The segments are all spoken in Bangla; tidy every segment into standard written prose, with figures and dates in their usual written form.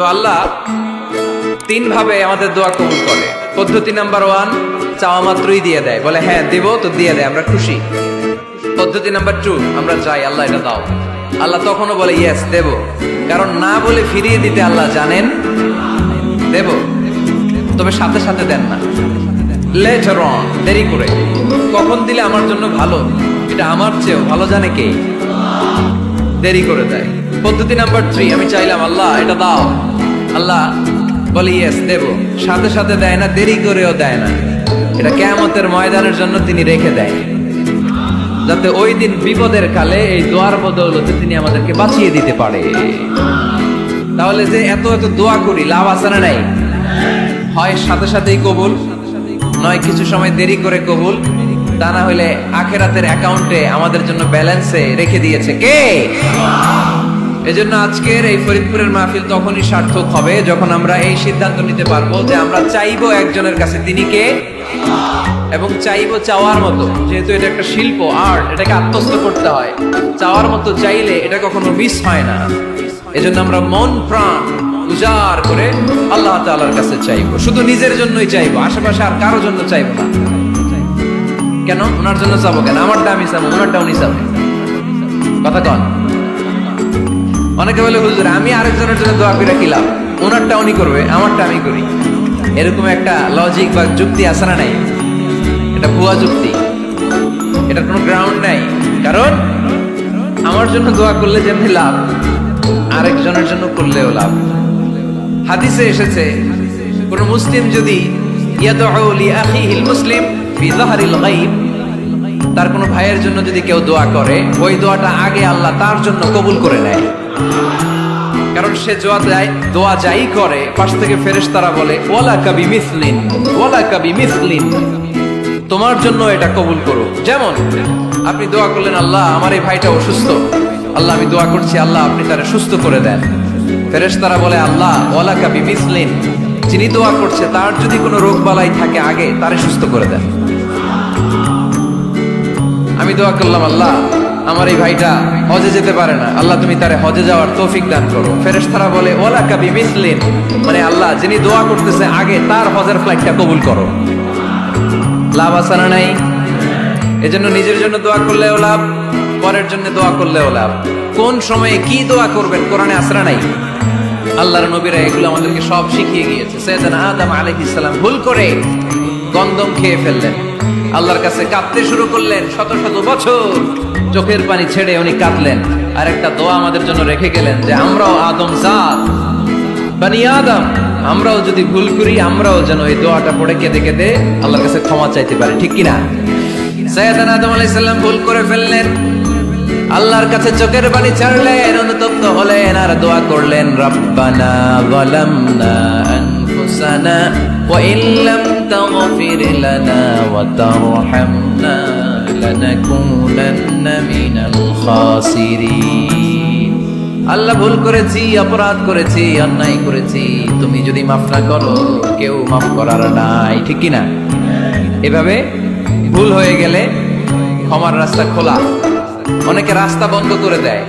তো আল্লাহ তিন ভাবে আমাদের দোয়া কবুল করে। পদ্ধতি নাম্বার 1, চাওয়া মাত্রই দিয়ে দেয়, বলে হ্যাঁ দেব তো দিয়ে দেয়, আমরা খুশি। পদ্ধতি নাম্বার 2, আমরা চাই আল্লাহ এটা দাও, আল্লাহ তখনও বলে ইয়েস দেব, কারণ না বলে ফিরিয়ে দিতে আল্লাহ জানেন দেব, তবে সাথে সাথে দেন না, লেটার অন, দেরি করে। কখন দিলে আমার জন্য ভালো, এটা আমার চেয়েও ভালো জানে কে, দেরি করে দেয়। পদ্ধতি নাম্বার 3, আমি চাইলাম আল্লাহ এটা দাও, আল্লাহ বলে ইয়েস দেব, সাথে সাথে দেয় না, দেরি করেও দেয় না, এটা কিয়ামতের ময়দানের জন্য তিনি রেখে দেয়, যাতে ওই দিন বিপদের কালে এই দোয়ার বদৌলতে তিনি আমাদেরকে বাঁচিয়ে দিতে পারে। তাহলে যে এত এত দোয়া করি, লাভ আছে না নাই? হয় সাথে সাথেই কবুল, নয় কিছু সময় দেরি করে কবুল, তা না হলে আখেরাতের অ্যাকাউন্টে আমাদের জন্য ব্যালেন্সে রেখে দিয়েছে কে? এজন্য আজকের এই ফরিদপুরের মাহফিল তখনই সার্থক হবে যখন আমরা এই সিদ্ধান্ত নিতে পারবো যে আমরা চাইবো একজনের কাছে, তিনি কে, এবং চাইবো চাওয়ার মতো। যেহেতু এটা একটা শিল্প, আর্ট, এটাকে আত্মস্থ করতে হয়, চাওয়ার মতো চাইলে এটা কখনো মিস হয় না। এজন্য আমরা মন প্রাণ উজাড় করে আল্লাহ তাআলার কাছে চাইবো, শুধু নিজের জন্যই চাইবো, আশেপাশে আর কারোর জন্য চাইবো না। কেন ওনার জন্য চাবো কেন? আমারটা আমি চাবো, ওনারটা উনি চাবে, কথা কন। অনেকে বলে হুজুর আমি আরেকজনের জন্য দোয়া করে কি লাভ, ওনারটা উনি করবে, আমারটা আমি করি। এরকম একটা লজিক বা যুক্তি আছে না নাই? এটা ভুয়া যুক্তি, এটার কোনো গ্রাউন্ড নাই। কারণ আমার জন্য দোয়া করলে যেমনি লাভ, আরেকজনের জন্য করলেও লাভ। হাদিসে এসেছে কোন মুসলিম যদি ইয়াদউ লি আখিহিল মুসলিম ফি যাহরিল গায়ব, তার কোনো ভাইয়ের জন্য যদি কেউ দোয়া করে, ওই দোয়াটা আগে আল্লাহ তার জন্য কবুল করে নেয়। কারণ সে দোয়া যাই করে, পাশ থেকে ফেরেশতারা বলে ওয়ালাকা বিমিসলিন, ওয়ালাকা বিমিসলিন, তোমার জন্য এটা কবুল করো। যেমন আপনি দোয়া করলেন আল্লাহ আমার এই ভাইটা অসুস্থ, আল্লাহ আমি দোয়া করছি আল্লাহ আপনি তারে সুস্থ করে দেন। ফেরেশতারা বলে আল্লাহ ওয়ালাকা বিমিসলিন, যিনি দোয়া করছে তার যদি কোনো রোগ বালাই থাকে আগে তারে সুস্থ করে দেন। আমি দোয়া করলাম আল্লাহ আমার এই ভাইটা হজে যেতে পারে না, আল্লাহ তুমি তারে হজে যাওয়ার তৌফিক দান করো। ফেরেশতারা বলে ওয়ালাকা বিমিসলিন, মানে আল্লাহ যিনি দোয়া করতেছে আগে তার হজের ফ্লাইটটা কবুল করো। লাভ আছে না নাই? এজন্য নিজের জন্য দোয়া করলেও লাভ, পরের জন্য দোয়া করলেও লাভ। কোন সময়ে কি দোয়া করবেন কোরআনে আছে না নাই? আল্লাহর নবীরা এগুলো আমাদেরকে সব শিখিয়ে গিয়েছে। সাইয়েদনা আদম আলাইহিস সালাম ভুল করে গন্ধম খেয়ে ফেললেন, আল্লাহর কাছে কাঁদতে শুরু করলেন, শত শত বছর চোখের পানি ছেড়ে উনি কাঁদলেন। আর একটা দোয়া আমাদের জন্য রেখে গেলেন যে আমরাও আদম জাত, বানি আদম, আমরাও যদি ভুল করি আমরাও যেন এই দোয়াটা পড়ে কেঁদে কেঁদে আল্লাহর কাছে ক্ষমা চাইতে পারি, ঠিক কিনা? সাইয়েদনা আদম আলাইহিস সালাম ভুল করে ফেললেন, আল্লাহর কাছে চোখের পানি ছাড়লেন, অনুতপ্ত হলেন আর দোয়া করলেন রব্বানা যালামনা আনফুসানা ওয়া ইল্লাম তাগফির লানা ওয়া তারহামনা লানাকুনান্না মিনাল খাসিরিন। আল্লাহ ভুল করেছি, অপরাধ করেছি, অন্যায় করেছি, তুমি যদি মাফ না করো কেউ মাফ করার নাই, ঠিক কিনা? এভাবে ভুল হয়ে গেলে ক্ষমার রাস্তা খোলা। অনেকে রাস্তা বন্ধ করে দেয়,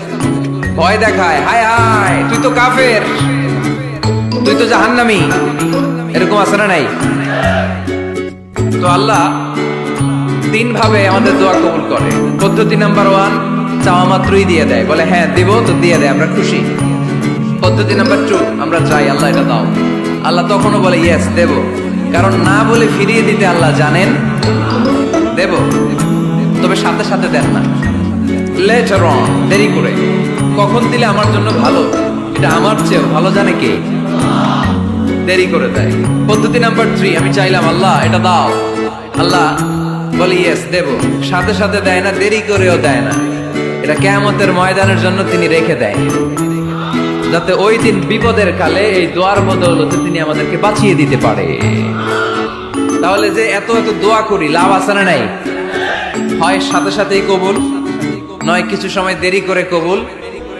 ভয় দেখায়, হায় হায় তুই তো কাফের, তুই তো জাহান্নামী, এরকম আছে না নাই? তো আল্লাহ তিন ভাবে আমাদের দোয়া কবুল করে। পদ্ধতি নাম্বার 1, চাওয়া মাত্রই দিয়ে দেয়, বলে হ্যাঁ দিব তো দিয়ে দেয়, আমরা খুশি। পদ্ধতি নাম্বার 2, আমরা চাই আল্লাহ এটা দাও, আল্লাহ তখনও বলে ইয়েস দেব, কারণ না বলে ফিরিয়ে দিতে আল্লাহ জানেন দেব, তবে সাথে সাথে দেন না, লেটার অন, দেরি করে। কখন দিলে আমার জন্য ভালো, এটা আমার চেয়েও ভালো জানে কে, দেরি করে দেয়। পদ্ধতি নাম্বার 3, আমি চাইলাম আল্লাহ এটা দাও, আল্লাহ বলে ইয়েস দেব, সাথে সাথে দেয় না, দেরি করেও দেয় না, এটা কিয়ামতের ময়দানের জন্য তিনি রেখে দেয়, যাতে ওই দিন বিপদের কালে এই দোয়ার বদৌলতে তিনি আমাদেরকে বাঁচিয়ে দিতে পারে। তাহলে যে এত এত দোয়া করি, লাভ আছে না নাই? হয় সাথে সাথেই কবুল, নয় কিছু সময় দেরি করে কবুল,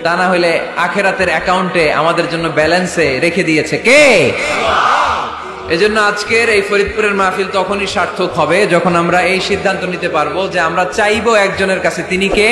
তা না হলে আখেরাতের অ্যাকাউন্টে আমাদের জন্য ব্যালেন্সে রেখে দিয়েছে কে? এজন্য আজকের এই ফরিদপুরের মাহফিল তখনই সার্থক হবে যখন আমরা এই সিদ্ধান্ত নিতে পারবো যে আমরা চাইবো একজনের কাছে, তিনি কে?